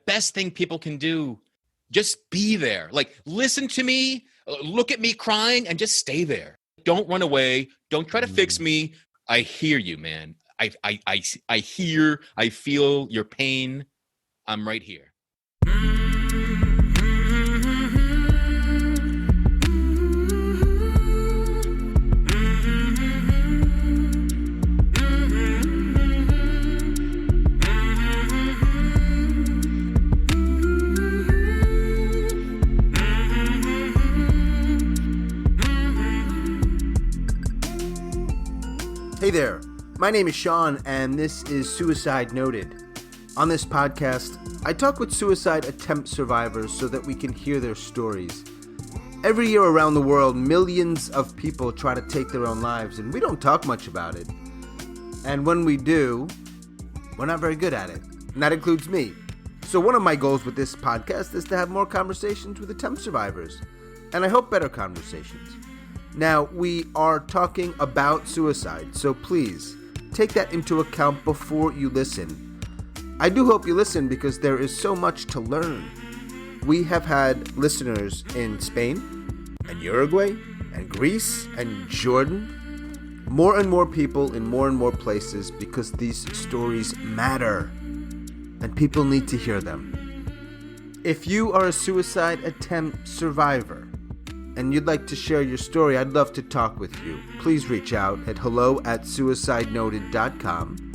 best thing people can do. Just be there. Like, listen to me, look at me crying, and just stay there. Don't run away. Don't try to fix me. I hear you, man. I hear, I feel your pain. I'm right here. Hey there, my name is Sean, and this is Suicide Noted. On this podcast, I talk with suicide attempt survivors so that we can hear their stories. Every year around the world, millions of people try to take their own lives, and we don't talk much about it. And when we do, we're not very good at it, and that includes me. So one of my goals with this podcast is to have more conversations with attempt survivors, and I hope better conversations. Now, we are talking about suicide, so please take that into account before you listen. I do hope you listen because there is so much to learn. We have had listeners in Spain, and Uruguay, and Greece, and Jordan. More and more people in more and more places because these stories matter, and people need to hear them. If you are a suicide attempt survivor, and you'd like to share your story, I'd love to talk with you. Please reach out at hello@suicidenoted.com.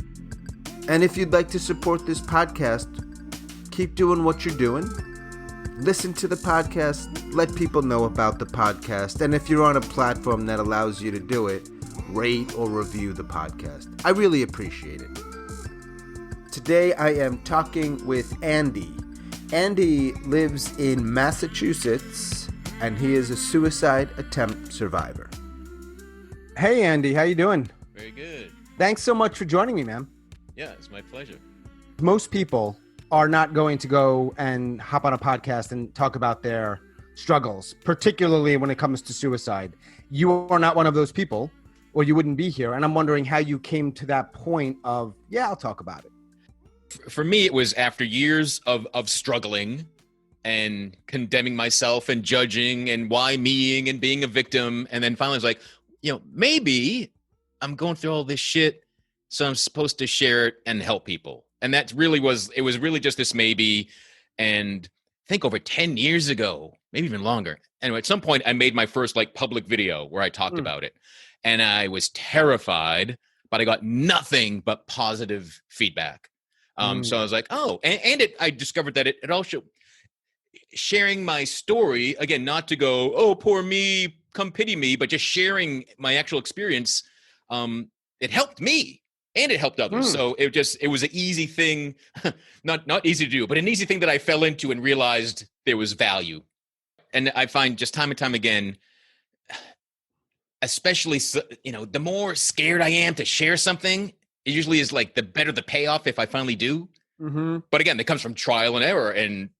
And if you'd like to support this podcast, keep doing what you're doing. Listen to the podcast, let people know about the podcast, and if you're on a platform that allows you to do it, rate or review the podcast. I really appreciate it. Today I am talking with Andy. Andy lives in Massachusetts, and he is a suicide attempt survivor. Hey, Andy, how you doing? Very good. Thanks so much for joining me, man. Yeah, it's my pleasure. Most people are not going to go and hop on a podcast and talk about their struggles, particularly when it comes to suicide. You are not one of those people, or you wouldn't be here. And I'm wondering how you came to that point of, yeah, I'll talk about it. For me, it was after years of struggling and condemning myself and judging and why meing and being a victim. And then finally I was like, maybe I'm going through all this shit, so I'm supposed to share it and help people. And it was really just this maybe. And I think over 10 years ago, maybe even longer. Anyway, at some point I made my first public video where I talked about it. And I was terrified, but I got nothing but positive feedback. So I was like, I discovered that it also, sharing my story, again, not to go, oh, poor me, come pity me, but just sharing my actual experience, it helped me and it helped others. So it was an easy thing, not easy to do, but an easy thing that I fell into and realized there was value. And I find just time and time again, especially, the more scared I am to share something, it usually is the better the payoff if I finally do. Mm-hmm. But again, it comes from trial and error. And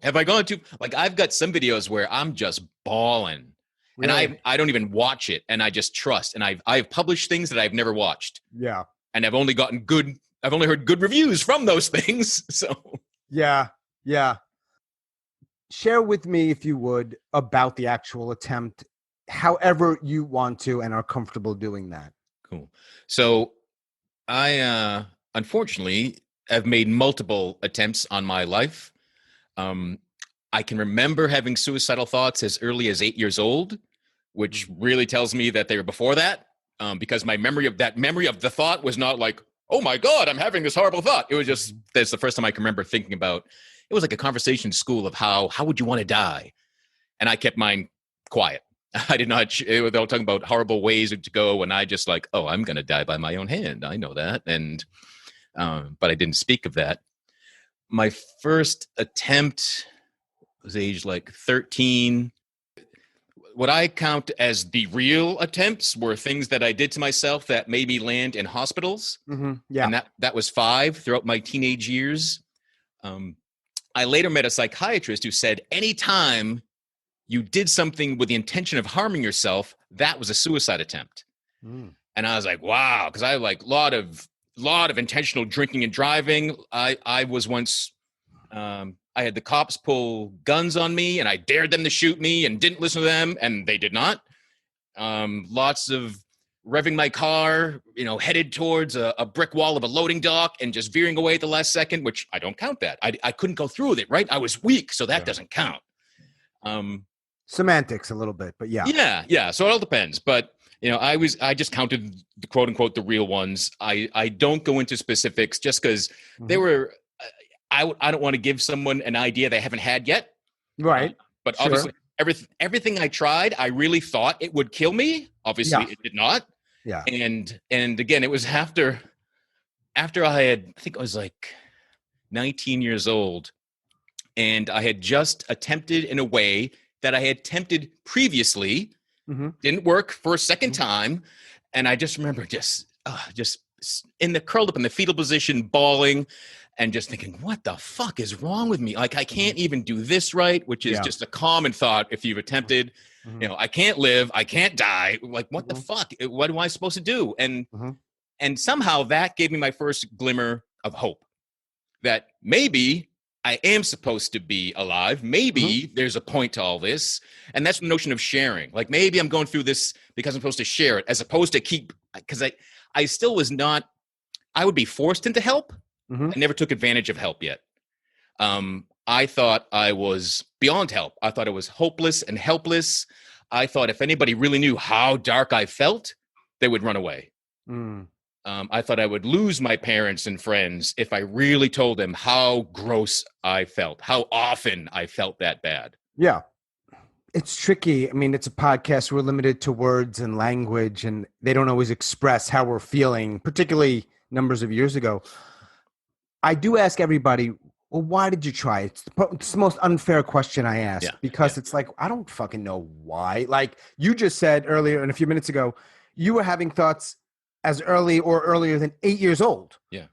have I gone to, I've got some videos where I'm just bawling, really? And I don't even watch it, and I just trust. And I've published things that I've never watched. Yeah. And I've only heard good reviews from those things. So yeah. Share with me, if you would, about the actual attempt, however you want to and are comfortable doing that. Cool. So I, unfortunately, have made multiple attempts on my life. I can remember having suicidal thoughts as early as 8 years old, which really tells me that they were before that, because my memory of the thought was not like, oh my God, I'm having this horrible thought. It was just, that's the first time I can remember thinking about, it was like a conversation in school of how would you want to die? And I kept mine quiet. I did not, they were talking about horrible ways to go, and I just I'm going to die by my own hand. I know that. And, but I didn't speak of that. My first attempt was aged 13. What I count as the real attempts were things that I did to myself that made me land in hospitals. Mm-hmm. Yeah. And that was 5 throughout my teenage years. I later met a psychiatrist who said, anytime you did something with the intention of harming yourself, that was a suicide attempt. And I was like, wow, because I lot of intentional drinking and driving. I was once I had the cops pull guns on me, and I dared them to shoot me and didn't listen to them, and they did not. Lots of revving my car, headed towards a brick wall of a loading dock and just veering away at the last second, which I don't count that. I couldn't go through with it, right? I was weak, so that doesn't count. Semantics a little bit, but yeah. Yeah. So it all depends. But, I just counted the quote unquote the real ones. I don't go into specifics just because they were, I don't want to give someone an idea they haven't had yet. Right. But obviously everything I tried, I really thought it would kill me. Obviously it did not. Yeah. And again, it was after I think I was like 19 years old, and I had just attempted in a way that I had attempted previously, didn't work for a second time. And I just remember just curled up in the fetal position, bawling and just thinking, what the fuck is wrong with me? Like, I can't even do this right, which is just a common thought. If you've attempted, I can't live, I can't die. Like, what the fuck? What am I supposed to do? And somehow that gave me my first glimmer of hope that maybe I am supposed to be alive. Maybe there's a point to all this. And that's the notion of sharing. Like, maybe I'm going through this because I'm supposed to share it, as opposed to because I still was not, I would be forced into help. I never took advantage of help yet. I thought I was beyond help. I thought I was hopeless and helpless. I thought if anybody really knew how dark I felt, they would run away. I thought I would lose my parents and friends if I really told them how gross I felt, how often I felt that bad. Yeah. It's tricky. I mean, it's a podcast. We're limited to words and language, and they don't always express how we're feeling, particularly numbers of years ago. I do ask everybody, well, why did you try? It's the most unfair question I ask because it's like, I don't fucking know why. Like you just said earlier and a few minutes ago, you were having thoughts as early or earlier than 8 years old. Yeah.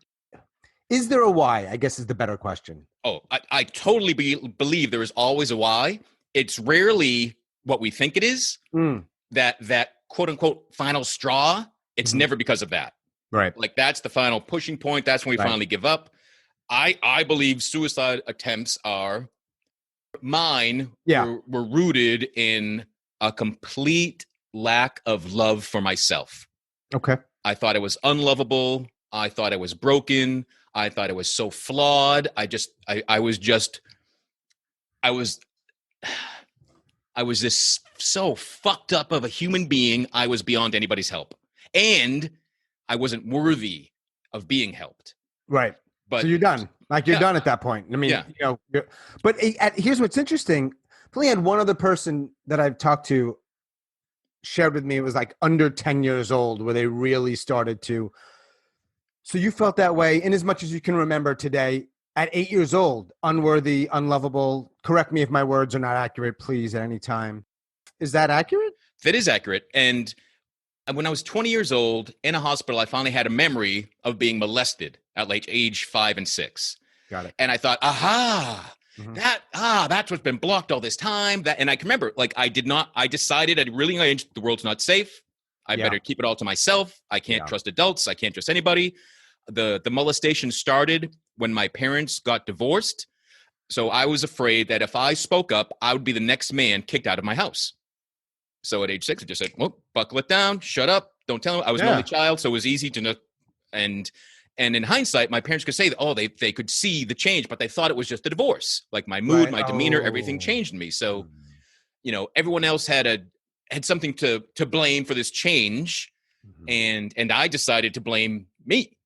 Is there a why, I guess is the better question. Oh, I totally believe there is always a why. It's rarely what we think it is. That quote unquote final straw. It's never because of that. Right. Like that's the final pushing point. That's when we finally give up. I believe suicide attempts are mine were rooted in a complete lack of love for myself. Okay. I thought I was unlovable. I thought I was broken. I thought I was so flawed. I was this so fucked up of a human being. I was beyond anybody's help. And I wasn't worthy of being helped. Right. But so you're done. Like you're done at that point. I mean, but here's what's interesting. I only had one other person that I've talked to shared with me. It was like under 10 years old where they really started to. So you felt that way in as much as you can remember today at 8 years old, unworthy, unlovable. Correct me if my words are not accurate, please, at any time. Is that accurate? That is accurate. And when I was 20 years old in a hospital, I finally had a memory of being molested at like age 5 and 6. Got it. And I thought, that's what's been blocked all this time. And I can remember, like, I decided the world's not safe. I better keep it all to myself. I can't trust adults. I can't trust anybody. The molestation started when my parents got divorced. So I was afraid that if I spoke up, I would be the next man kicked out of my house. So at age 6, I just said, well, buckle it down, shut up, don't tell them. I was an only child, so it was easy to know. And in hindsight, my parents could say that, they could see the change, but they thought it was just a divorce. Like my mood, my demeanor, everything changed in me. So, everyone else had something to blame for this change. And I decided to blame me.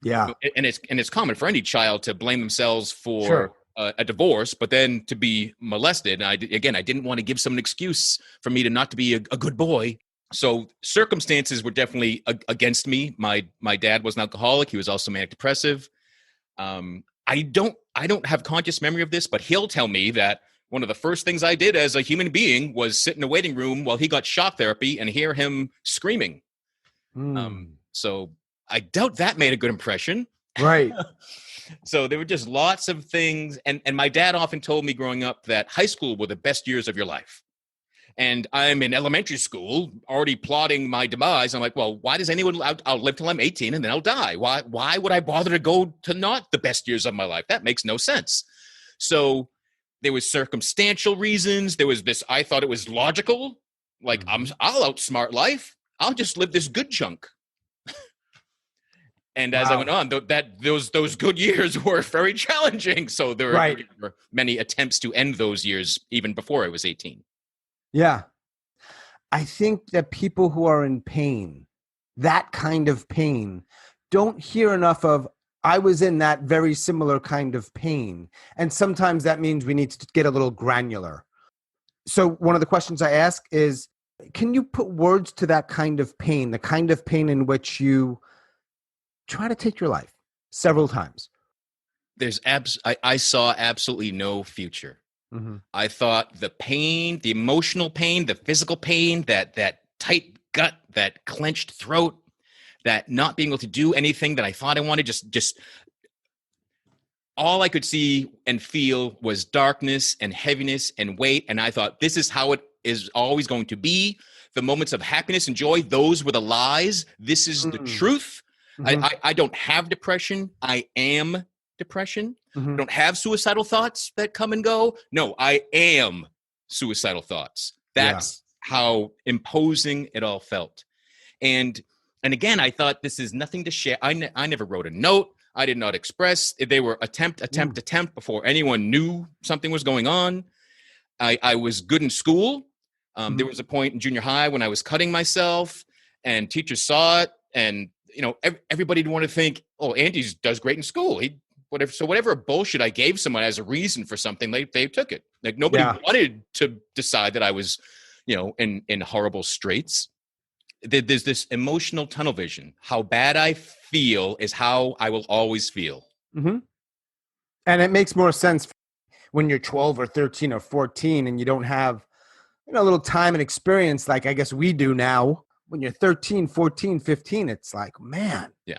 Yeah. And it's common for any child to blame themselves for a divorce, but then to be molested. And I didn't want to give someone an excuse for me to not to be a good boy. So circumstances were definitely against me. My dad was an alcoholic. He was also manic depressive. I don't have conscious memory of this, but he'll tell me that one of the first things I did as a human being was sit in a waiting room while he got shock therapy and hear him screaming. So I doubt that made a good impression. Right. So there were just lots of things. And my dad often told me growing up that high school were the best years of your life. And I'm in elementary school already plotting my demise. I'm like, well, why does anyone, I'll live till I'm 18 and then I'll die. Why would I bother to go to not the best years of my life? That makes no sense. So there was circumstantial reasons. There was this, I thought it was logical. Like, I'll outsmart life. I'll just live this good chunk. And as I went on, those good years were very challenging. So there were many attempts to end those years even before I was 18. Yeah. I think that people who are in pain, that kind of pain, don't hear enough of, I was in that very similar kind of pain. And sometimes that means we need to get a little granular. So one of the questions I ask is, can you put words to that kind of pain, the kind of pain in which you try to take your life several times? I saw absolutely no future. I thought the pain, the emotional pain, the physical pain, that tight gut, that clenched throat, that not being able to do anything that I thought I wanted, just all I could see and feel was darkness and heaviness and weight. And I thought, this is how it is always going to be. The moments of happiness and joy, those were the lies. This is the truth. I don't have depression. I am depression. I don't have suicidal thoughts that come and go. No, I am suicidal thoughts. That's how imposing it all felt. And again, I thought, this is nothing to share. I never wrote a note. I did not express. They were attempt before anyone knew something was going on. I was good in school. There was a point in junior high when I was cutting myself, and teachers saw it, and everybody would want to think, oh, Andy does great in school. Whatever bullshit I gave someone as a reason for something, they took it. Like, nobody wanted to decide that I was, in horrible straits. There's this emotional tunnel vision. How bad I feel is how I will always feel. And it makes more sense when you're 12 or 13 or 14 and you don't have, a little time and experience like I guess we do now. When you're 13, 14, 15, it's like, man. Yeah.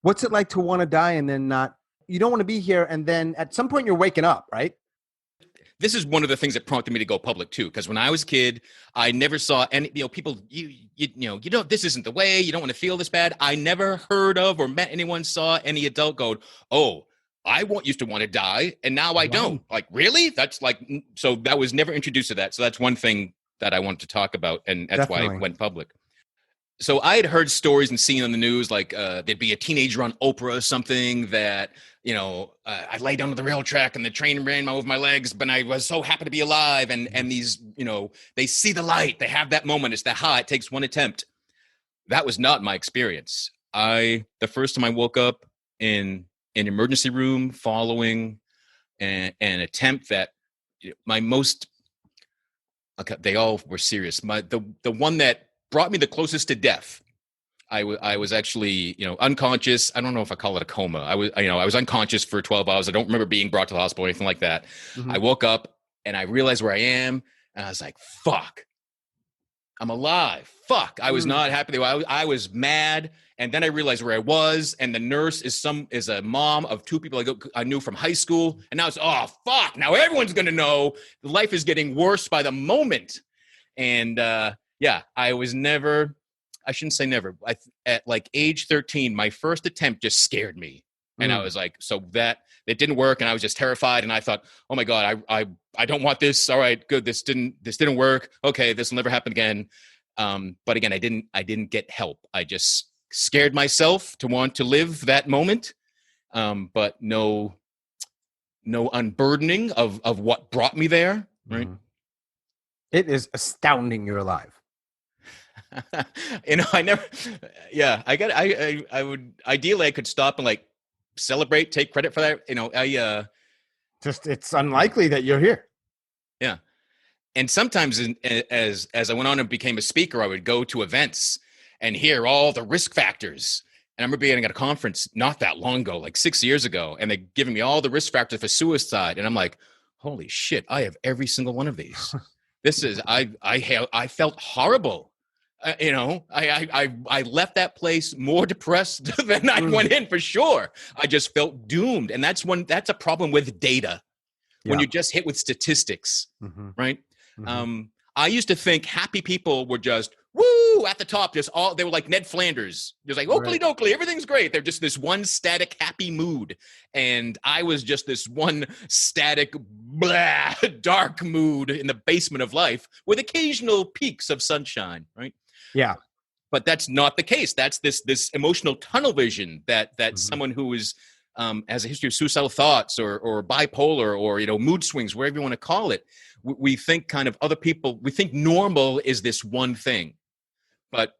What's it like to want to die and then not? You don't want to be here, and then at some point you're waking up, right? This is one of the things that prompted me to go public too, because when I was a kid, I never saw any, people, this isn't the way, you don't want to feel this bad. I never heard of or met anyone, saw any adult go, oh, I used to want to die, and now I don't. Like, really? That's like, so that was never introduced to that. So that's one thing that I wanted to talk about, and that's why I went public. So I had heard stories and seen on the news, like there'd be a teenager on Oprah or something that, I lay down on the rail track and the train ran over my legs, but I was so happy to be alive. And these, they see the light, they have that moment. It's that high, it takes one attempt. That was not my experience. The first time I woke up in an emergency room following an attempt that they all were serious. The one that brought me the closest to death, I was actually, unconscious. I don't know if I call it a coma. I was unconscious for 12 hours. I don't remember being brought to the hospital or anything like that. I woke up and I realized where I am, and I was like, fuck, I'm alive. Fuck. I was not happy. I was mad. And then I realized where I was, and the nurse is a mom of two people I knew from high school. And now it's, oh, fuck. Now everyone's going to know. Life is getting worse by the moment. And, I was never, I shouldn't say never. At like age 13, my first attempt just scared me. And I was like, so that it didn't work. And I was just terrified. And I thought, oh my God, I don't want this. All right, good. This didn't work. Okay. This will never happen again. But again, I didn't get help. I just scared myself to want to live that moment. But no unburdening of what brought me there. Right. It is astounding you're alive. I would ideally I could stop and like celebrate, take credit for that. It's unlikely that you're here. Yeah. And sometimes as I went on and became a speaker, I would go to events and hear all the risk factors. And I remember being at a conference not that long ago, like 6 years ago, and they're giving me all the risk factors for suicide. And I'm like, holy shit, I have every single one of these. I felt horrible. I left that place more depressed than I went in, for sure. I just felt doomed. And that's a problem with data. When you're just hit with statistics, right? I used to think happy people were just, woo, woo, at the top, just all, they were like Ned Flanders. Just like, Oakley dokley, everything's great. They're just this one static, happy mood. And I was just this one static, blah, dark mood in the basement of life with occasional peaks of sunshine, right? Yeah. But that's not the case. That's this emotional tunnel vision that someone who is has a history of suicidal thoughts or bipolar or, you know, mood swings, whatever you want to call it. We think kind of other people, we think normal is this one thing, but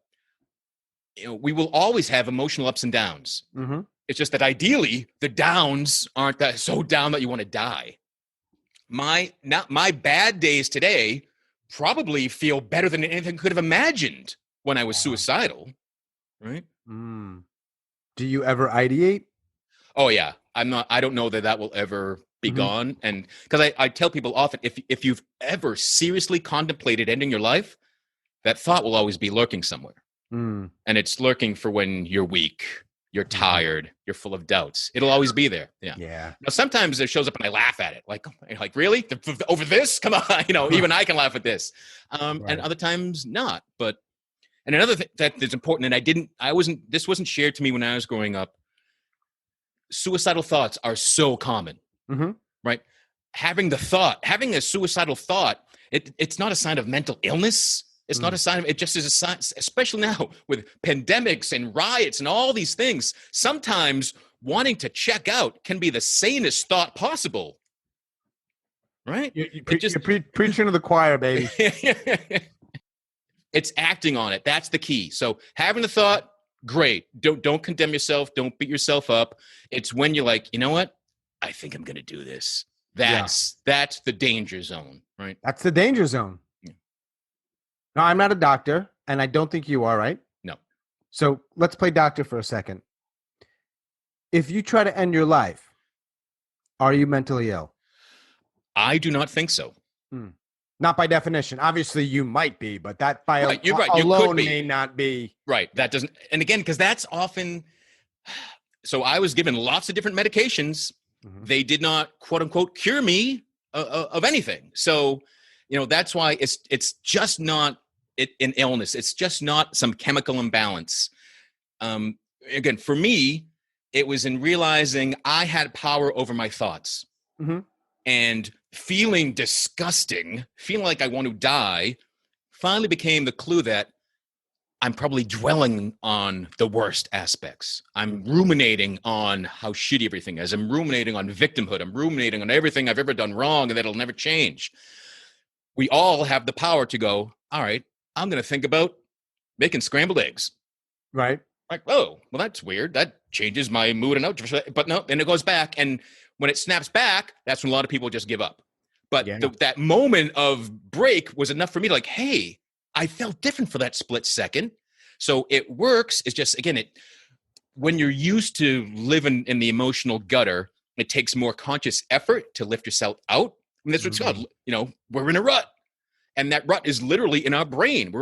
you know, we will always have emotional ups and downs. Mm-hmm. It's just that ideally the downs aren't that so down that you want to die. My bad days today probably feel better than anything could have imagined when I was suicidal, right? Do you ever ideate? Oh yeah. I don't know that will ever be gone. And because I tell people often, if you've ever seriously contemplated ending your life, that thought will always be lurking somewhere. And it's lurking for when you're weak, you're tired, you're full of doubts. It'll always be there. Yeah. Now, sometimes it shows up and I laugh at it. Like really? Over this? Come on. You know, even I can laugh at this. And other times not. But, and another thing that is important, and this wasn't shared to me when I was growing up. Suicidal thoughts are so common, right? Having a suicidal thought, it's not a sign of mental illness. It's not a sign of, it just is a sign, especially now with pandemics and riots and all these things. Sometimes wanting to check out can be the sanest thought possible, right? You're preaching to the choir, baby. It's acting on it. That's the key. So having the thought, great. Don't condemn yourself. Don't beat yourself up. It's when you're like, you know what? I think I'm going to do this. That's the danger zone, right? That's the danger zone. Yeah. No, I'm not a doctor, and I don't think you are, right? No. So let's play doctor for a second. If you try to end your life, are you mentally ill? I do not think so. Not by definition. Obviously, you might be, but that you're right. alone may not be. Right. That doesn't. And again, because that's often. So I was given lots of different medications. They did not, quote unquote, cure me of anything. So, you know, that's why it's just not an illness. It's just not some chemical imbalance. Again, for me, it was in realizing I had power over my thoughts. And feeling disgusting, feeling like I want to die, finally became the clue that I'm probably dwelling on the worst aspects. I'm ruminating on how shitty everything is. I'm ruminating on victimhood. I'm ruminating on everything I've ever done wrong and that'll never change. We all have the power to go, all right, I'm going to think about making scrambled eggs. Right. Like, oh, well, that's weird. That changes my mood and outlook. But no, and it goes back. And when it snaps back, that's when a lot of people just give up. But that moment of break was enough for me to like, hey, I felt different for that split second. So it works. It's just, again, when you're used to living in the emotional gutter, it takes more conscious effort to lift yourself out. I mean, that's what it's called. You know, we're in a rut. And that rut is literally in our brain.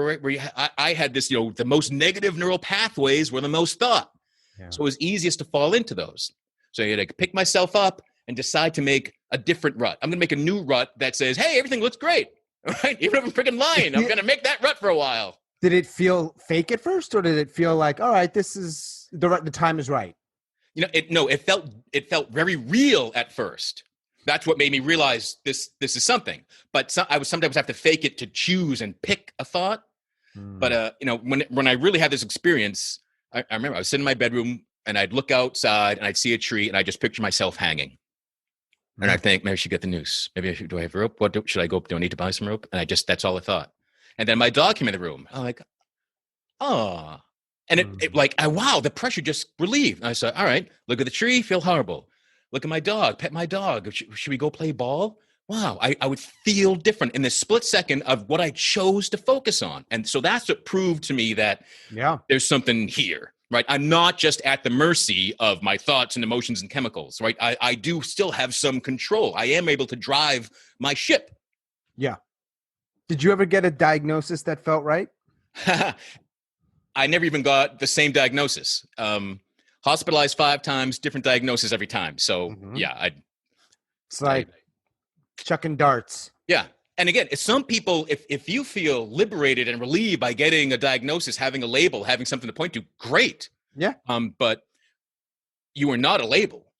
I had this, you know, the most negative neural pathways were the most thought. So it was easiest to fall into those. So I had to pick myself up and decide to make a different rut. I'm going to make a new rut that says, hey, everything looks great. Right? Even if I'm freaking lying, I'm going to make that rut for a while. Did it feel fake at first, or did it feel like, all right, this is the time is right? You know, it felt very real at first. That's what made me realize this is something. But I would sometimes have to fake it to choose and pick a thought. But you know, when I really had this experience, I remember I was sitting in my bedroom and I'd look outside and I'd see a tree and I just picture myself hanging. And I think maybe I should get the noose. Maybe do I have rope? Should I go? Do I need to buy some rope? And that's all I thought. And then my dog came in the room. I'm like, oh. And it like, wow, the pressure just relieved. And I said, all right, look at the tree, feel horrible. Look at my dog, pet my dog. Should we go play ball? Wow, I would feel different in the split second of what I chose to focus on. And so that's what proved to me that there's something here. Right. I'm not just at the mercy of my thoughts and emotions and chemicals. Right. I do still have some control. I am able to drive my ship. Yeah. Did you ever get a diagnosis that felt right? I never even got the same diagnosis. Hospitalized 5 times, different diagnosis every time. So, yeah. It's like chucking darts. Yeah. And again, some people, if you feel liberated and relieved by getting a diagnosis, having a label, having something to point to, great. Yeah. But you are not a label.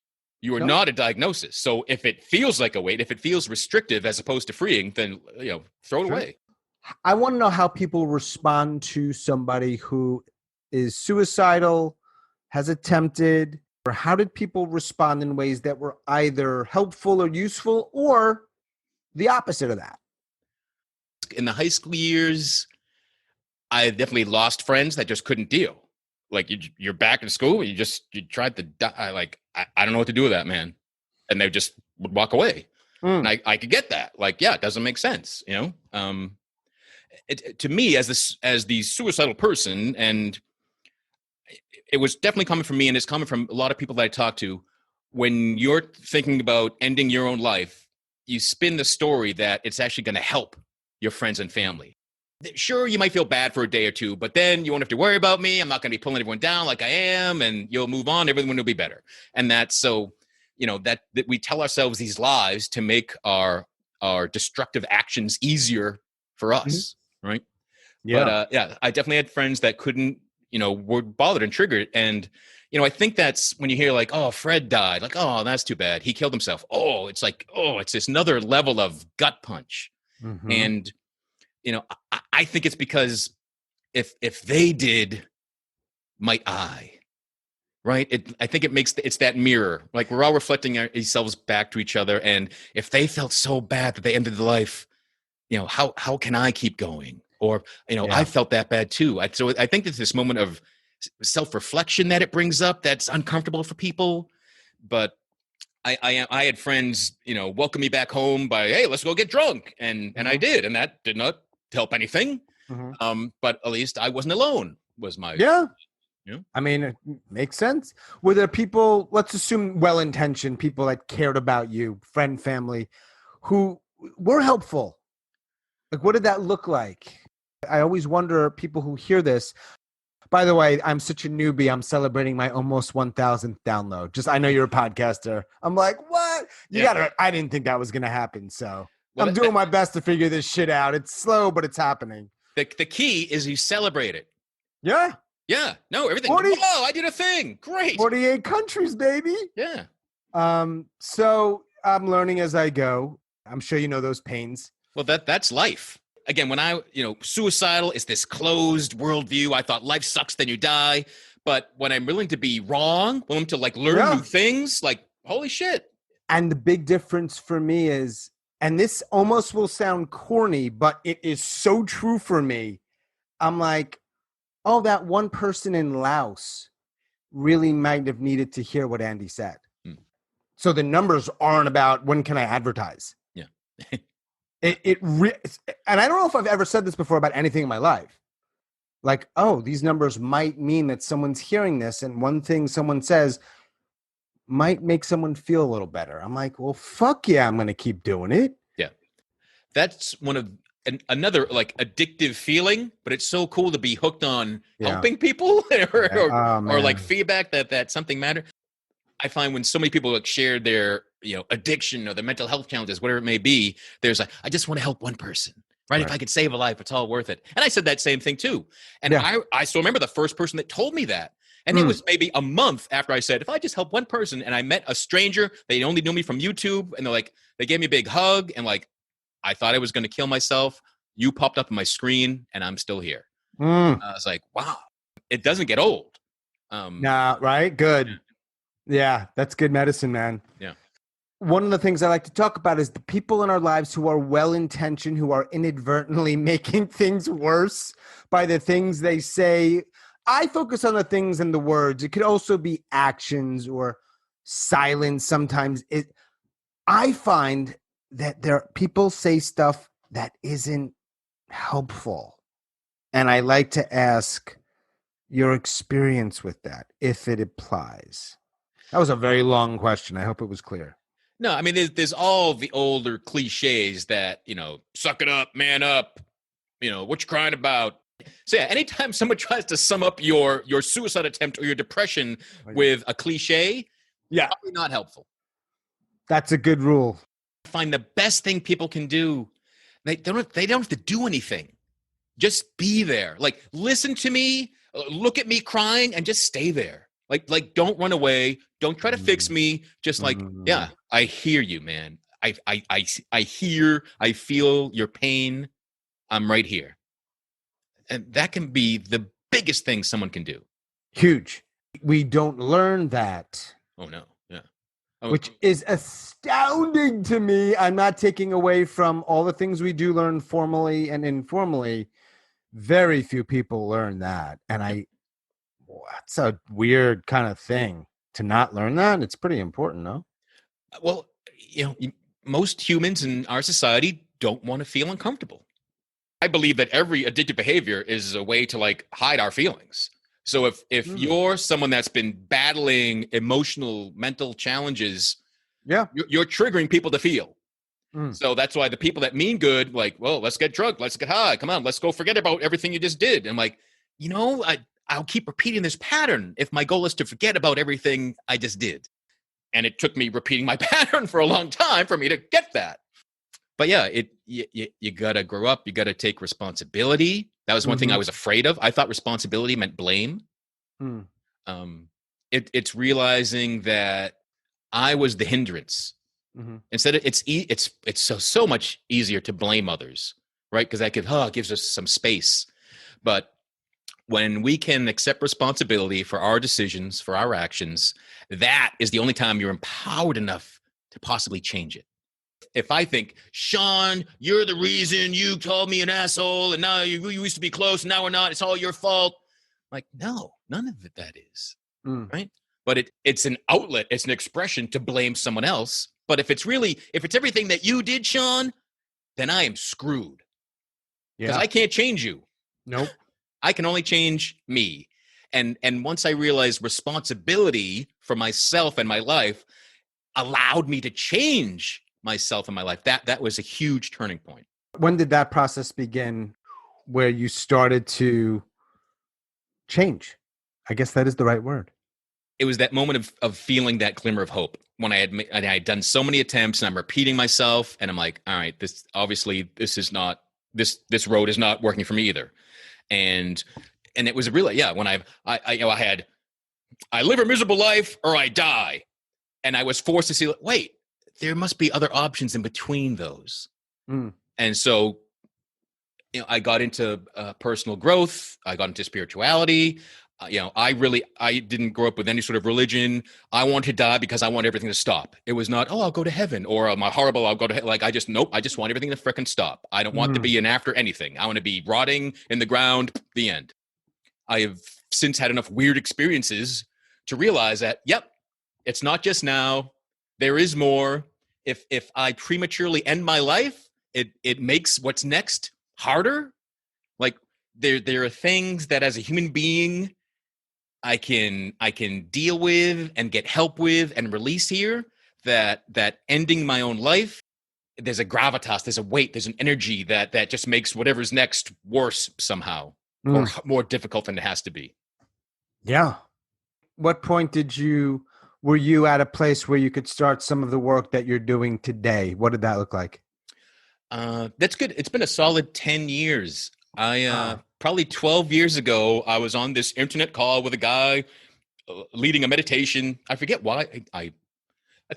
You are not a diagnosis. So if it feels like a weight, if it feels restrictive as opposed to freeing, then throw it away. I want to know how people respond to somebody who is suicidal, has attempted, or how did people respond in ways that were either helpful or useful or the opposite of that? In the high school years, I definitely lost friends that just couldn't deal. Like you're back in school, you tried to die. Like, I don't know what to do with that, man. And they just would walk away. And I could get that. Like, yeah, it doesn't make sense, to me as the suicidal person, and it was definitely coming from me, and it's coming from a lot of people that I talk to. When you're thinking about ending your own life, you spin the story that it's actually going to help your friends and family. Sure, you might feel bad for a day or two, but then you won't have to worry about me. I'm not going to be pulling everyone down like I am, and you'll move on. Everyone will be better. And that's so, that we tell ourselves these lies to make our destructive actions easier for us, right? Yeah. But I definitely had friends that couldn't, were bothered and triggered. And, I think that's when you hear like, oh, Fred died. Like, oh, that's too bad. He killed himself. Oh, it's like, oh, it's this another level of gut punch. Mm-hmm. And, I think it's because if they did, might I, right? I think it's that mirror. Like we're all reflecting ourselves back to each other. And if they felt so bad that they ended their life, how can I keep going? Or, I felt that bad too. So I think it's this moment of self-reflection that it brings up that's uncomfortable for people. But I had friends, welcome me back home by, hey, let's go get drunk. And I did. And that did not help anything. Mm-hmm. But at least I wasn't alone was my. Yeah. I mean, it makes sense. Were there people, let's assume well-intentioned people that cared about you, friend, family, who were helpful? Like, what did that look like? I always wonder, people who hear this, by the way, I'm such a newbie. I'm celebrating my almost 1,000th download. I know you're a podcaster. I'm like, what? I didn't think that was going to happen. So I'm doing my best to figure this shit out. It's slow, but it's happening. The key is you celebrate it. Yeah. Yeah. No, everything. Whoa, I did a thing. Great. 48 countries, baby. Yeah. So I'm learning as I go. I'm sure you know those pains. Well, that's life. Again, when suicidal is this closed worldview. I thought life sucks, then you die. But when I'm willing to be wrong, willing to learn new things, holy shit. And the big difference for me is, and this almost will sound corny, but it is so true for me. I'm like, oh, that one person in Laos really might have needed to hear what Andy said. So the numbers aren't about when can I advertise. Yeah. And I don't know if I've ever said this before about anything in my life. Like, oh, these numbers might mean that someone's hearing this, and one thing someone says might make someone feel a little better. I'm like, well, fuck yeah, I'm going to keep doing it. Yeah. That's one of another addictive feeling, but it's so cool to be hooked on helping people or feedback that something matters. I find when so many people share their addiction or their mental health challenges, whatever it may be, there's I just want to help one person, right? If I could save a life, it's all worth it. And I said that same thing too. And I still remember the first person that told me that. And it was maybe a month after I said, if I just help one person, and I met a stranger, they only knew me from YouTube, and they gave me a big hug, and I thought I was going to kill myself. You popped up on my screen, and I'm still here. I was like, wow, it doesn't get old. Nah, right? Good. Yeah, that's good medicine, man. Yeah. One of the things I like to talk about is the people in our lives who are well-intentioned, who are inadvertently making things worse by the things they say. I focus on the things and the words. It could also be actions or silence. Sometimes I find that people say stuff that isn't helpful. And I like to ask your experience with that, if it applies. That was a very long question. I hope it was clear. No, I mean, there's all the older cliches that, suck it up, man up, what you crying about. So yeah, anytime someone tries to sum up your suicide attempt or your depression with a cliche, probably not helpful. That's a good rule. I find the best thing people can do They don't have to do anything. Just be there. Like, listen to me, look at me crying, and just stay there. Like, don't run away. Don't try to fix me. Just like, yeah, I hear you, man. I hear, I feel your pain. I'm right here. And that can be the biggest thing someone can do. Huge. We don't learn that. Oh, no. Yeah. Which is astounding to me. I'm not taking away from all the things we do learn formally and informally. Very few people learn that. And that's a weird kind of thing to not learn that. It's pretty important, no? Well, most humans in our society don't want to feel uncomfortable. I believe that every addictive behavior is a way to like hide our feelings. So if you're someone that's been battling emotional, mental challenges, you're triggering people to feel. So that's why the people that mean good, like, well, let's get drunk, let's get high, come on, let's go forget about everything you just did. And like, I'll keep repeating this pattern if my goal is to forget about everything I just did. And it took me repeating my pattern for a long time for me to get that. But yeah, you got to grow up. You got to take responsibility. That was one thing I was afraid of. I thought responsibility meant blame. It's realizing that I was the hindrance. Instead of it's so much easier to blame others, right? Because it gives us some space. But when we can accept responsibility for our decisions, for our actions, that is the only time you're empowered enough to possibly change it. If I think, Sean, you're the reason you called me an asshole, and now you used to be close, and now we're not, it's all your fault. Like, no, none of it that is, right? But it's an outlet, it's an expression to blame someone else. But if it's everything that you did, Sean, then I am screwed. Because I can't change you. Nope. I can only change me. And once I realized responsibility for myself and my life allowed me to change myself and my life, that was a huge turning point. When did that process begin where you started to change? I guess that is the right word. It was that moment of feeling that glimmer of hope when I had done so many attempts and I'm repeating myself and I'm like, all right, this road is not working for me either. And it was really, when I live a miserable life or I die. And I was forced to see, wait, there must be other options in between those. And so, I got into personal growth. I got into spirituality. I didn't grow up with any sort of religion. I wanted to die because I want everything to stop. It was not, I'll go to heaven, or I'll go to hell. Like, I just want everything to frickin' stop. I don't want to be an after anything. I want to be rotting in the ground, the end. I have since had enough weird experiences to realize that, it's not just now. There is more. If I prematurely end my life, it makes what's next harder. Like, there are things that as a human being I can deal with and get help with and release here, that ending my own life, there's a gravitas, there's a weight, there's an energy that just makes whatever's next worse somehow, or more difficult than it has to be. Yeah. What point were you at a place where you could start some of the work that you're doing today? What did that look like? That's good. It's been a solid 10 years. Probably 12 years ago, I was on this internet call with a guy leading a meditation. I forget why. I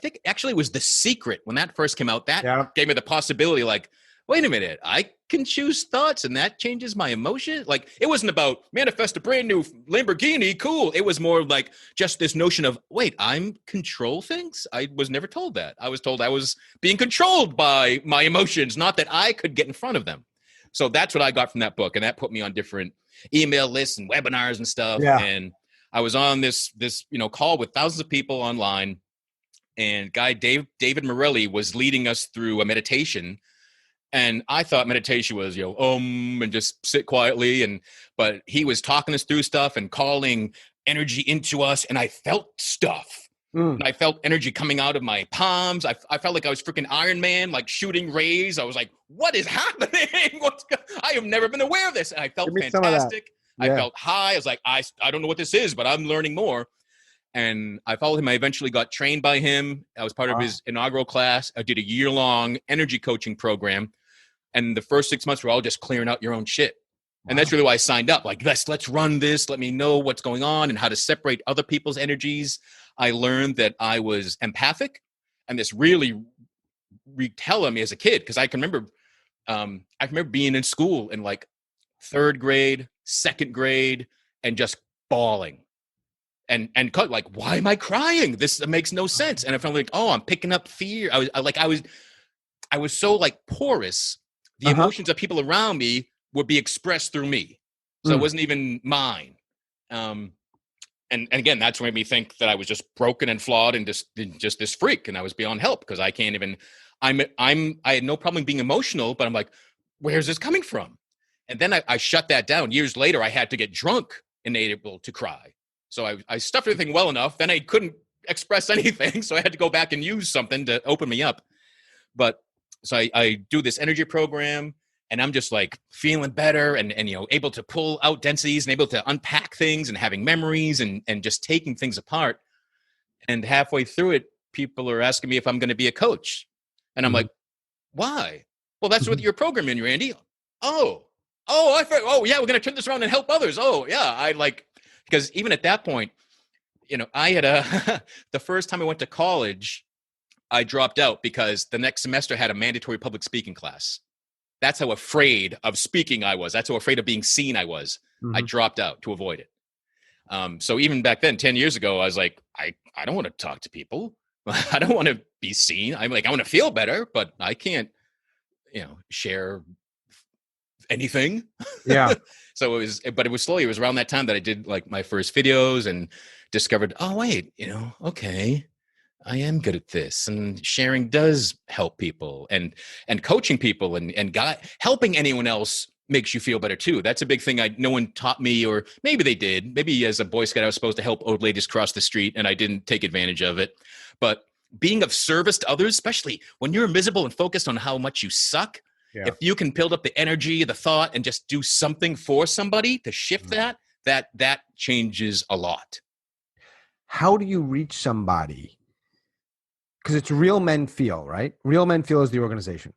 think actually it was The Secret when that first came out. That gave me the possibility, like, wait a minute, I can choose thoughts and that changes my emotion. Like, it wasn't about manifest a brand new Lamborghini. Cool. It was more like just this notion of, wait, I'm control things. I was never told that. I was told I was being controlled by my emotions, not that I could get in front of them. So that's what I got from that book. And that put me on different email lists and webinars and stuff. Yeah. And I was on this call with thousands of people online, and guy David Morelli was leading us through a meditation. And I thought meditation was, and just sit quietly. But he was talking us through stuff and calling energy into us. And I felt stuff. And I felt energy coming out of my palms. I felt like I was freaking Iron Man, like shooting rays. I was like, what is happening? I have never been aware of this. And I felt fantastic. I felt high. I was like, I don't know what this is, but I'm learning more. And I followed him. I eventually got trained by him. I was part of his inaugural class. I did a year-long energy coaching program. And the first 6 months were all just clearing out your own shit. Wow. And that's really why I signed up. Like, let's run this. Let me know what's going on and how to separate other people's energies. I learned that I was empathic, and this really wreaked hell on me as a kid. Cause I can remember being in school in like 3rd grade, 2nd grade, and just bawling. And like, why am I crying? This makes no sense. And I felt like, I'm picking up fear. I was so like porous. The emotions of people around me would be expressed through me. So it wasn't even mine. And again, that's what made me think that I was just broken and flawed and just this freak, and I was beyond help because I can't even. I had no problem being emotional, but I'm like, where's this coming from? And then I shut that down. Years later, I had to get drunk and able to cry. So I stuffed everything well enough. Then I couldn't express anything, so I had to go back and use something to open me up. But so I do this energy program, and I'm just like feeling better and able to pull out densities and able to unpack things and having memories and just taking things apart. And halfway through it, people are asking me if I'm going to be a coach. And I'm like, why? Well, that's what your program in, Randy. Oh, yeah, we're going to turn this around and help others. Oh, yeah. Because even at that point, I had the first time I went to college, I dropped out because the next semester had a mandatory public speaking class. That's how afraid of speaking I was. That's how afraid of being seen I was. I dropped out to avoid it. So even back then, 10 years ago, I was like, I don't want to talk to people. I don't want to be seen. I'm like, I want to feel better, but I can't, share anything. Yeah. So it was slowly. It was around that time that I did like my first videos and discovered, oh wait, okay, I am good at this, and sharing does help people, and coaching people and helping anyone else makes you feel better too. That's a big thing. No one taught me, or maybe they did. Maybe as a Boy Scout, I was supposed to help old ladies cross the street, and I didn't take advantage of it. But being of service to others, especially when you're invisible and focused on how much you suck, if you can build up the energy, the thought, and just do something for somebody to shift that changes a lot. How do you reach somebody? Because it's Real Men Feel, right? Real Men Feel is the organization.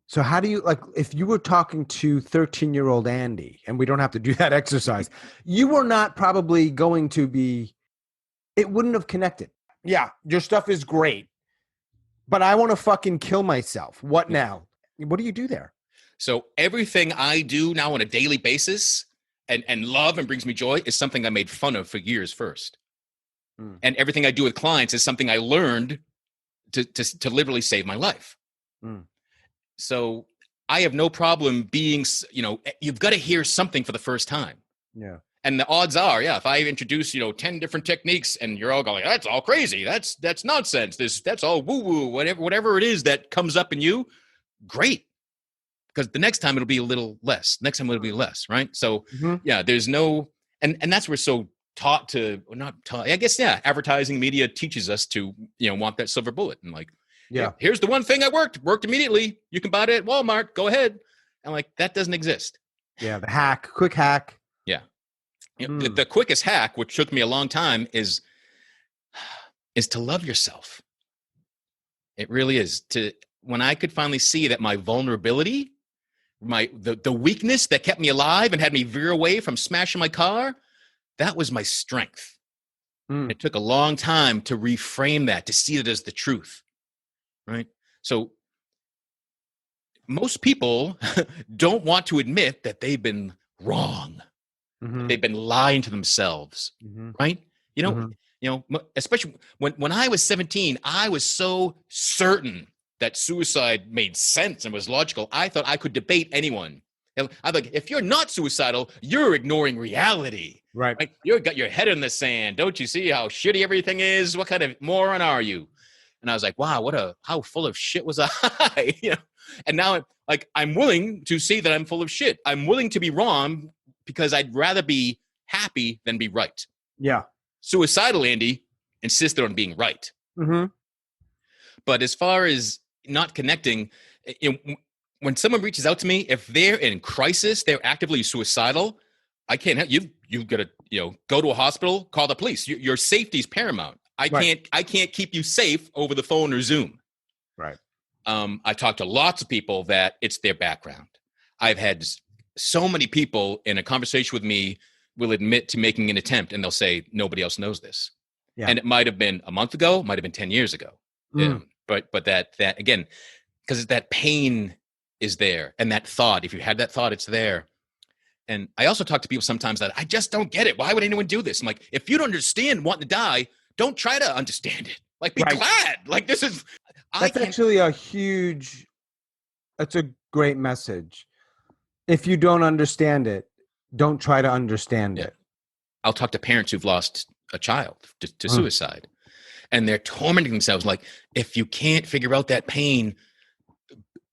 So how do you, like, if you were talking to 13-year-old Andy, and we don't have to do that exercise, you were not probably going to be, it wouldn't have connected. Yeah, your stuff is great, but I want to fucking kill myself. What now? What do you do there? So everything I do now on a daily basis and love and brings me joy is something I made fun of for years first. And everything I do with clients is something I learned to literally save my life. So I have no problem being, you've got to hear something for the first time. Yeah. And the odds are, if I introduce, 10 different techniques and you're all going, that's all crazy. That's nonsense. That's all woo-woo, whatever it is that comes up in you, great. Because the next time it'll be a little less. Next time it'll be less, right? So there's no, and that's we're so taught to, or not taught, I guess, advertising media teaches us to, want that silver bullet. And like, here's the one thing I worked immediately. You can buy it at Walmart. Go ahead. And like, that doesn't exist. Yeah. The quick hack. Yeah. The quickest hack, which took me a long time, is to love yourself. It really is. When I could finally see that my vulnerability, the weakness that kept me alive and had me veer away from smashing my car, that was my strength. It took a long time to reframe that, to see it as the truth. Right? So most people don't want to admit that they've been wrong. They've been lying to themselves, right? Especially when I was 17, I was so certain that suicide made sense and was logical. I thought I could debate anyone. I'm like, if you're not suicidal, you're ignoring reality. Right? You've got your head in the sand. Don't you see how shitty everything is? What kind of moron are you? And I was like, wow, how full of shit was I? And now I'm willing to see that I'm full of shit. I'm willing to be wrong because I'd rather be happy than be right. Yeah. Suicidal Andy insisted on being right. But as far as not connecting, when someone reaches out to me, if they're in crisis, they're actively suicidal, I can't help you. You've got to, go to a hospital, call the police. Your safety is paramount. I can't keep you safe over the phone or Zoom. Right. I talk to lots of people that it's their background. I've had so many people in a conversation with me will admit to making an attempt, and they'll say, nobody else knows this. Yeah. And it might have been a month ago, might have been 10 years ago. But that again, because that pain is there, and that thought, if you had that thought, it's there. And I also talk to people sometimes that I just don't get it. Why would anyone do this? I'm like, if you don't understand wanting to die, don't try to understand it. Like, be glad. Like, this is... That's actually that's a great message. If you don't understand it, don't try to understand it. I'll talk to parents who've lost a child to suicide, and they're tormenting themselves. Like, if you can't figure out that pain,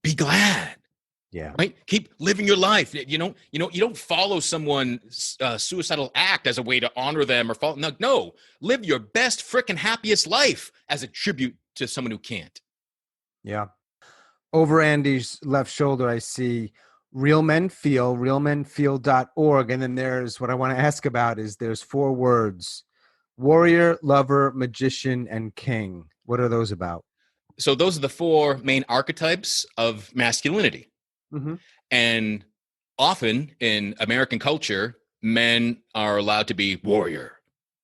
be glad. Yeah. Right. Keep living your life. You don't follow someone's suicidal act as a way to honor them or follow. No, live your best frickin' happiest life as a tribute to someone who can't. Yeah. Over Andy's left shoulder, I see Real Men Feel, realmenfeel.org. And then there's what I want to ask about is there's 4 words: warrior, lover, magician, and king. What are those about? So those are the 4 main archetypes of masculinity. Mm-hmm. And often in American culture, men are allowed to be warrior,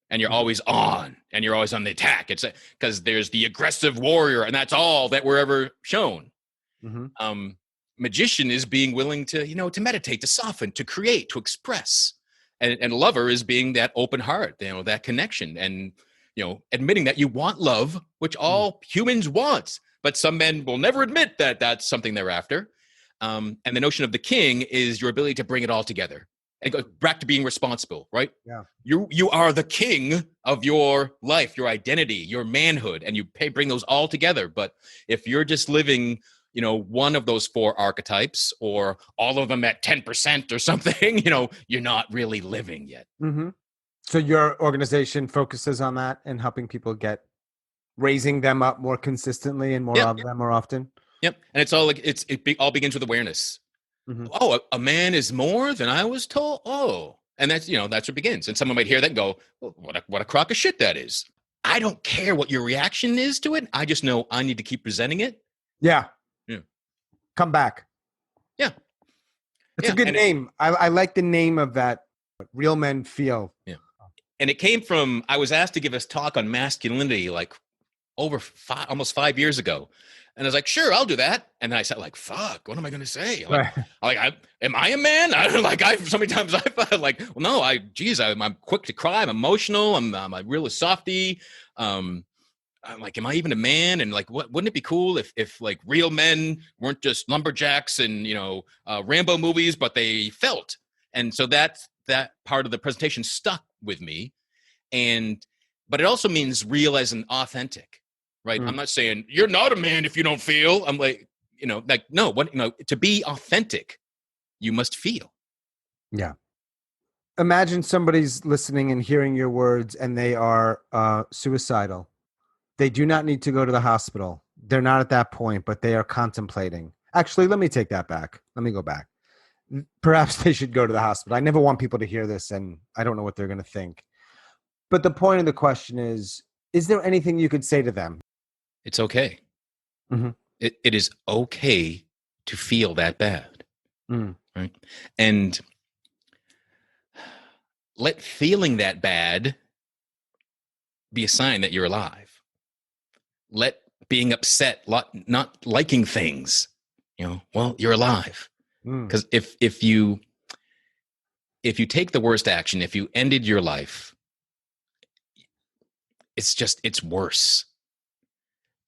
and you're always on, and you're always on the attack. It's because there's the aggressive warrior, and that's all that we're ever shown. Mm-hmm. Magician is being willing to, to meditate, to soften, to create, to express. And lover is being that open heart, that connection, and, admitting that you want love, which all humans want, but some men will never admit that that's something they're after. And the notion of the king is your ability to bring it all together. It goes back to being responsible, right? Yeah. You are the king of your life, your identity, your manhood, and you bring those all together. But if you're just living, one of those 4 archetypes, or all of them at 10% or something, you're not really living yet. Mm-hmm. So your organization focuses on that and helping people raising them up more consistently and more of them more often. Yep. And it's all like, it all begins with awareness. Mm-hmm. Oh, a man is more than I was told. Oh, and that's, that's where it begins. And someone might hear that and go, well, what a crock of shit that is. I don't care what your reaction is to it. I just know I need to keep presenting it. Yeah. Come back. Yeah. It's a good name. I like the name of that. Real Men Feel. Yeah. And it came from, I was asked to give a talk on masculinity like over almost 5 years ago. And I was like, sure, I'll do that. And then I said, like, fuck, what am I going to say? Am I a man? So many times I felt like, well, no, I'm quick to cry. I'm emotional. I'm a real softy. I'm like, am I even a man? And like, wouldn't it be cool if like real men weren't just lumberjacks and, Rambo movies, but they felt. And so that part of the presentation stuck with me. But it also means real as in authentic. Right. I'm not saying you're not a man if you don't feel. I'm like, no, to be authentic, you must feel. Yeah. Imagine somebody's listening and hearing your words and they are suicidal. They do not need to go to the hospital. They're not at that point, but they are contemplating. Actually, let me take that back. Let me go back. Perhaps they should go to the hospital. I never want people to hear this, and I don't know what they're going to think. But the point of the question is there anything you could say to them? It's okay. Mm-hmm. It is okay to feel that bad. Right? And let feeling that bad be a sign that you're alive. Let being upset, not liking things, well, you're alive. Because if you take the worst action, if you ended your life, it's worse.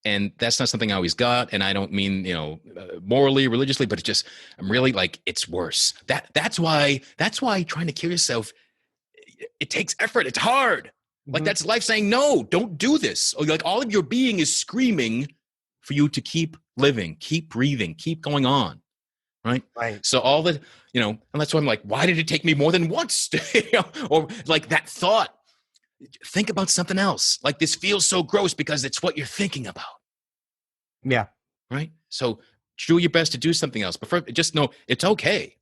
And that's not something I always got. And I don't mean, morally, religiously, but I'm really like, it's worse. That's why trying to kill yourself, it takes effort. It's hard. Like that's life saying, no, don't do this. Or like all of your being is screaming for you to keep living, keep breathing, keep going on. Right. So all the, and that's why I'm like, why did it take me more than once? Or like that thought. Think about something else. Like this feels so gross because it's what you're thinking about. Yeah. Right. So do your best to do something else. But first, just know it's okay.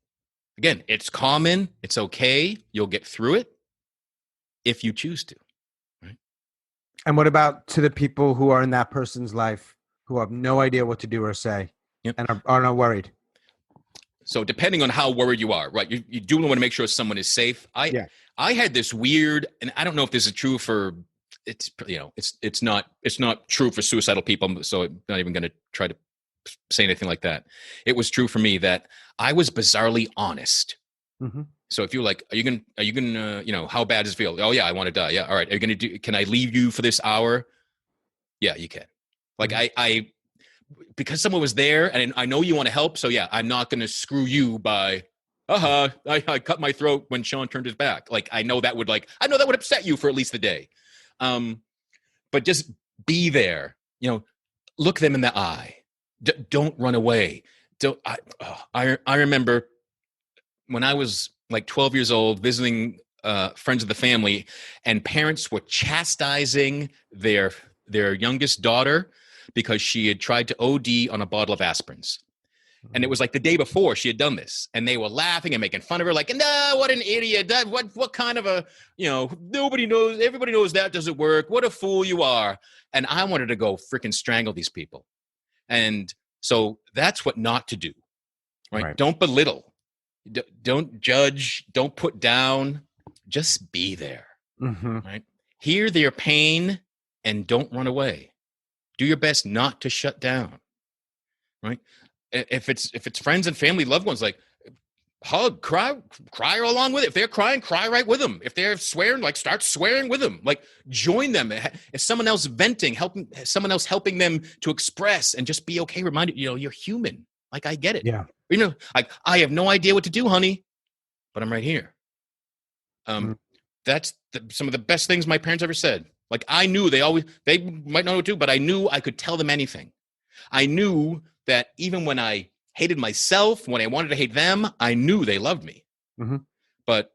Again, it's common. It's okay. You'll get through it if you choose to. Right. And what about to the people who are in that person's life who have no idea what to do or say, Yep. and are not worried. So depending on how worried you are, right? You do want to make sure someone is safe. I had this weird, and I don't know if this is true for it's not true for suicidal people. So I'm not even going to try to say anything like that. It was true for me that I was bizarrely honest. Mm-hmm. So if you're like, are you gonna, how bad does it feel? Oh yeah, I want to die. Yeah, all right. Are you gonna can I leave you for this hour? Yeah, you can. Like I because someone was there and I know you want to help. So yeah, I'm not going to screw you by, I cut my throat when Sean turned his back. Like, I know that would upset you for at least the day. But just be there, look them in the eye. Don't run away. I remember when I was like 12 years old visiting friends of the family, and parents were chastising their youngest daughter because she had tried to OD on a bottle of aspirins. And it was like the day before she had done this. And they were laughing and making fun of her, like, no, what an idiot. What kind of a, nobody knows, everybody knows that doesn't work. What a fool you are. And I wanted to go freaking strangle these people. And so that's what not to do, right? Don't belittle. Don't judge. Don't put down. Just be there, right? Hear their pain and don't run away. Do your best not to shut down, right? If it's friends and family, loved ones, like hug, cry along with it. If they're crying, cry right with them. If they're swearing, like start swearing with them. Like join them. If someone else venting, someone else helping them to express, and just be okay. Reminded, you're human. Like I get it. Yeah. Like I have no idea what to do, honey, but I'm right here. That's some of the best things my parents ever said. Like I knew they might not know what to do, but I knew I could tell them anything. I knew that even when I hated myself, when I wanted to hate them, I knew they loved me. But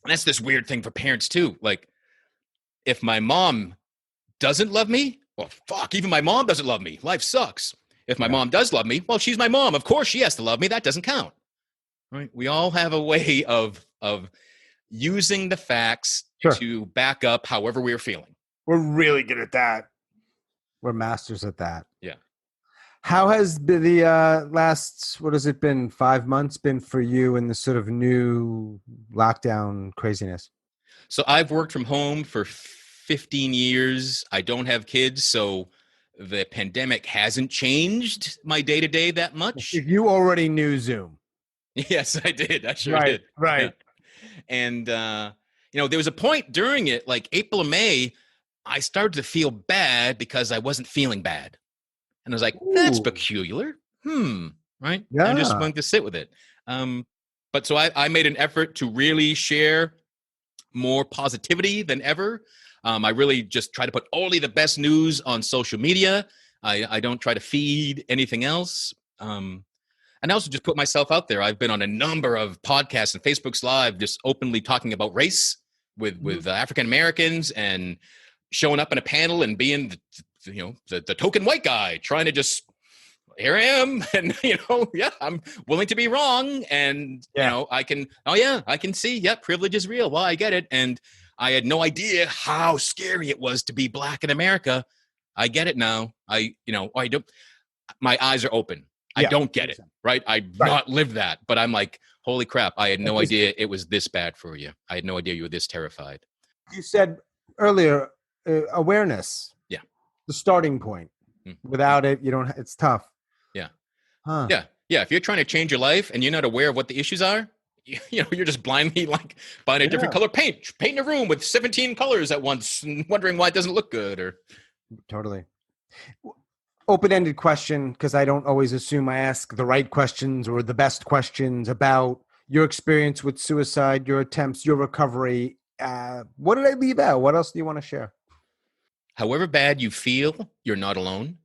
that's this weird thing for parents too. Like if my mom doesn't love me, well, fuck, even my mom doesn't love me. Life sucks. If my mom does love me, well, she's my mom. Of course she has to love me. That doesn't count. Right? We all have a way of using the facts to back up however we're feeling. We're really good at that. We're masters at that. Yeah. How has the last, 5 months been for you in the sort of new lockdown craziness? So I've worked from home for 15 years. I don't have kids, so the pandemic hasn't changed my day-to-day that much. If you already knew Zoom. Yes, I did. I sure did. Right. Yeah. And, there was a point during it, like April or May, I started to feel bad because I wasn't feeling bad. And I was like, that's peculiar. Right? Yeah. I'm just going to sit with it. But so I made an effort to really share more positivity than ever. I really just try to put only the best news on social media. I don't try to feed anything else. And I also just put myself out there. I've been on a number of podcasts and Facebook's Live just openly talking about race with African Americans, and showing up in a panel and being the token white guy, trying to just, here I am, and I'm willing to be wrong, and I can see, privilege is real. Well, I get it, and I had no idea how scary it was to be Black in America. I get it now. I don't. My eyes are open. I don't get it, right? I've not lived that, but I'm like, holy crap! I had no idea it was this bad for you. I had no idea you were this terrified. You said earlier, awareness. Yeah. The starting point. Without it, you don't. It's tough. Yeah. Huh. Yeah. Yeah. If you're trying to change your life and you're not aware of what the issues are, you're just blindly like buying a different color paint, painting a room with 17 colors at once, and wondering why it doesn't look good. Or totally. Open-ended question, because I don't always assume I ask the right questions or the best questions about your experience with suicide, your attempts, your recovery. What did I leave out? What else do you want to share? However bad you feel, you're not alone.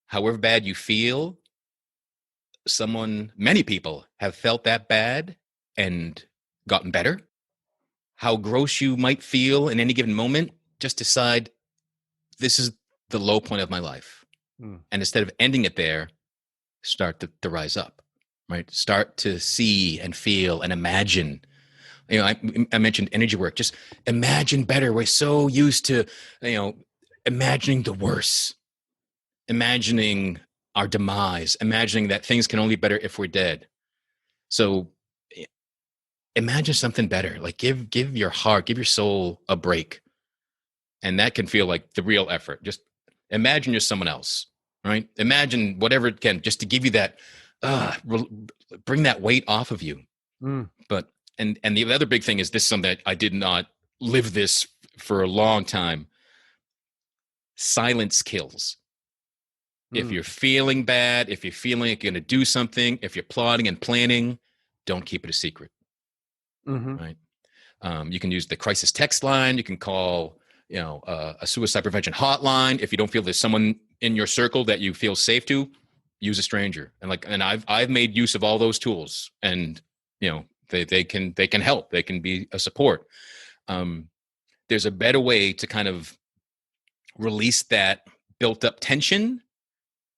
However bad you feel, many people have felt that bad and gotten better. How gross you might feel in any given moment, just decide, this is the low point of my life. And instead of ending it there, start to rise up, right? Start to see and feel and imagine. I mentioned energy work. Just imagine better. We're so used to, imagining the worst. imagining our demise, imagining that things can only be better if we're dead. So imagine something better. Like give your heart, give your soul a break. And that can feel like the real effort. Just imagine you're someone else, right? Imagine whatever it can, just to give you that, bring that weight off of you. But, and the other big thing is this, something that I did not live this for a long time. Silence kills. If you're feeling bad, if you're feeling like you're going to do something, if you're plotting and planning, don't keep it a secret. Right? You can use the crisis text line. You can call, a suicide prevention hotline. If you don't feel there's someone in your circle that you feel safe to, use a stranger. And I've made use of all those tools, and they can help. They can be a support. There's a better way to kind of release that built up tension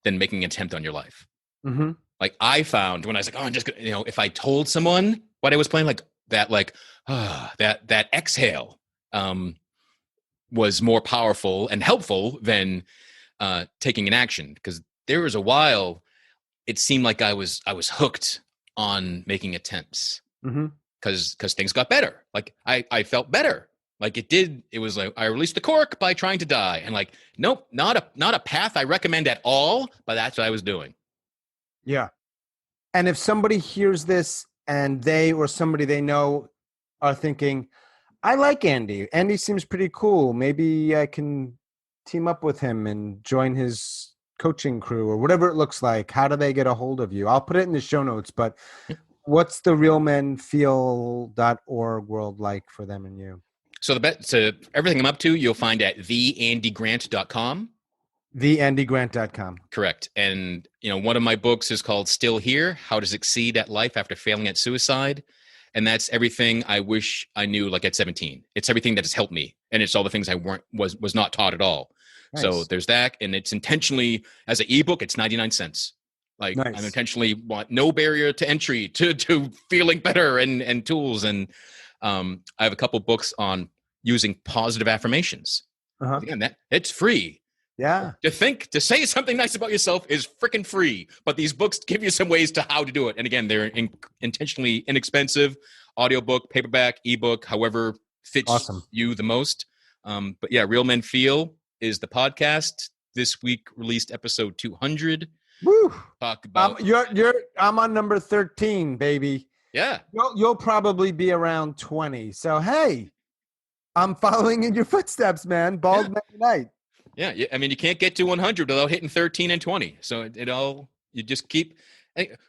than making an attempt on your life. Like I found when I was like, I'm just gonna, if I told someone what I was planning, that exhale was more powerful and helpful than taking an action. Because there was a while it seemed like I was hooked on making attempts because things got better. Like I felt better. Like it was like I released the cork by trying to die, and like, nope, not a path I recommend at all, but that's what I was doing. Yeah. And if somebody hears this and they or somebody they know are thinking, I like Andy. Andy seems pretty cool. Maybe I can team up with him and join his coaching crew or whatever it looks like. How do they get a hold of you? I'll put it in the show notes, but what's the realmenfeel.org world like for them and you? So everything I'm up to, you'll find at theandygrant.com. theandygrant.com. Correct. And, one of my books is called Still Here, How to Succeed at Life After Failing at Suicide. And that's everything I wish I knew like at 17. It's everything that has helped me. And it's all the things I was not taught at all. Nice. So there's that. And it's intentionally, as an ebook, it's 99 cents. Like nice. I intentionally want no barrier to entry to feeling better and tools. And I have a couple books on using positive affirmations. Again, it's free. Yeah. To say something nice about yourself is freaking free, but these books give you some ways to how to do it. And again, they're intentionally inexpensive. Audiobook, paperback, ebook, however fits you the most. But yeah, Real Men Feel is the podcast. This week released episode 200. Woo! Talk about I'm on number 13, baby. Yeah. You'll probably be around 20. So hey, I'm following in your footsteps, man. Bald Man Unite. Yeah, I mean, you can't get to 100 without hitting 13 and 20. So you just keep,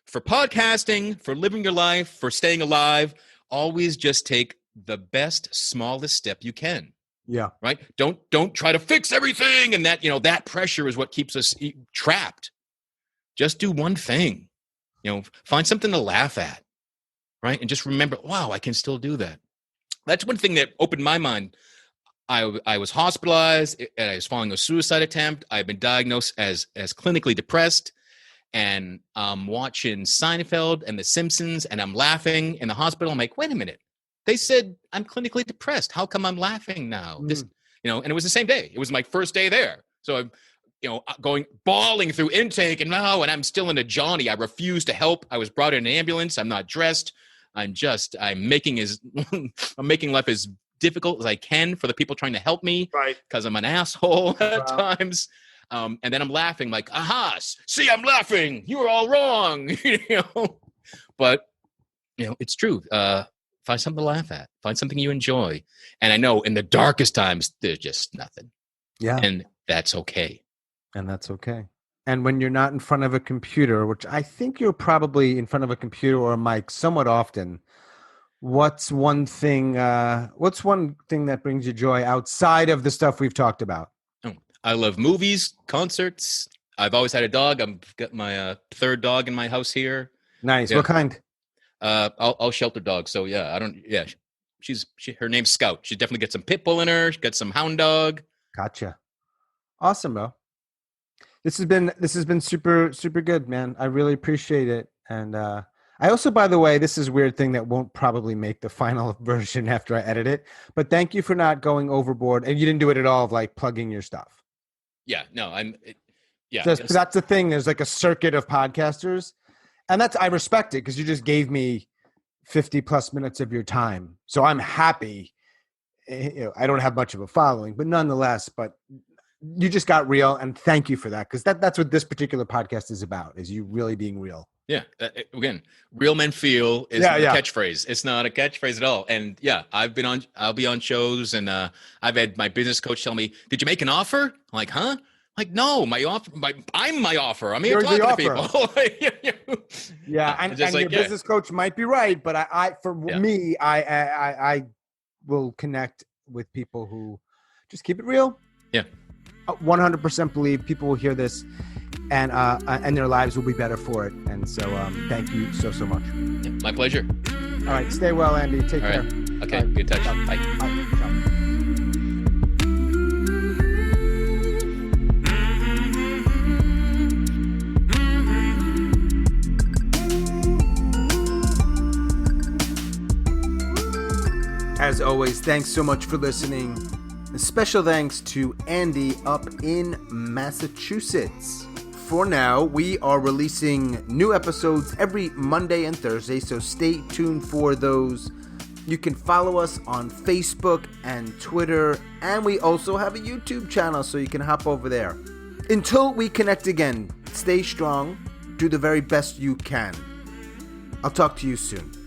for podcasting, for living your life, for staying alive, always just take the best, smallest step you can. Yeah. Right? Don't try to fix everything. And that, that pressure is what keeps us trapped. Just do one thing, find something to laugh at. Right? And just remember, wow, I can still do that. That's one thing that opened my mind. I was hospitalized. I was following a suicide attempt. I've been diagnosed as clinically depressed, and I'm watching Seinfeld and The Simpsons, and I'm laughing in the hospital. I'm like, wait a minute. They said I'm clinically depressed. How come I'm laughing now? This, and it was the same day. It was my first day there. So I'm, going bawling through intake, and I'm still in a Johnny. I refuse to help. I was brought in an ambulance. I'm not dressed. I'm making life as difficult as I can for the people trying to help me, right? Because I'm an asshole at times. And then I'm laughing like, aha, see, I'm laughing. You were all wrong. But it's true. Find something to laugh at, find something you enjoy. And I know in the darkest times, there's just nothing. Yeah. And that's okay. And when you're not in front of a computer, which I think you're probably in front of a computer or a mic somewhat often, what's one thing that brings you joy outside of the stuff we've talked about? I love movies, concerts. I've always had a dog. I've got my third dog in my house here. Nice. Yeah. What kind? I'll shelter dog. So yeah, her name's Scout. She definitely gets some pit bull in her. She got some hound dog. Gotcha. Awesome, bro. This has been super, super good, man. I really appreciate it. And I also, by the way, this is a weird thing that won't probably make the final version after I edit it, but thank you for not going overboard. And you didn't do it at all of like plugging your stuff. Yeah, no, That's the thing. There's like a circuit of podcasters, and I respect it because you just gave me 50 plus minutes of your time. So I'm happy. I don't have much of a following, but nonetheless, you just got real, and thank you for that, because that's what this particular podcast is about, is you really being real. Yeah. Again, real men feel is a catchphrase. It's not a catchphrase at all. And I'll be on shows, and I've had my business coach tell me, "Did you make an offer?" I'm like, "Huh?" Like, no, I'm my offer. I'm here talking to people. Yeah. And your business coach might be right, but I will connect with people who just keep it real. Yeah. 100% believe people will hear this and their lives will be better for it. And so thank you so much. Yeah, my pleasure. All right. Stay well, Andy. Take care. Right. Okay. Be in touch. Bye. Ciao. As always, thanks so much for listening. A special thanks to Andy up in Massachusetts. For now, we are releasing new episodes every Monday and Thursday, so stay tuned for those. You can follow us on Facebook and Twitter, and we also have a YouTube channel, so you can hop over there. Until we connect again, stay strong, do the very best you can. I'll talk to you soon.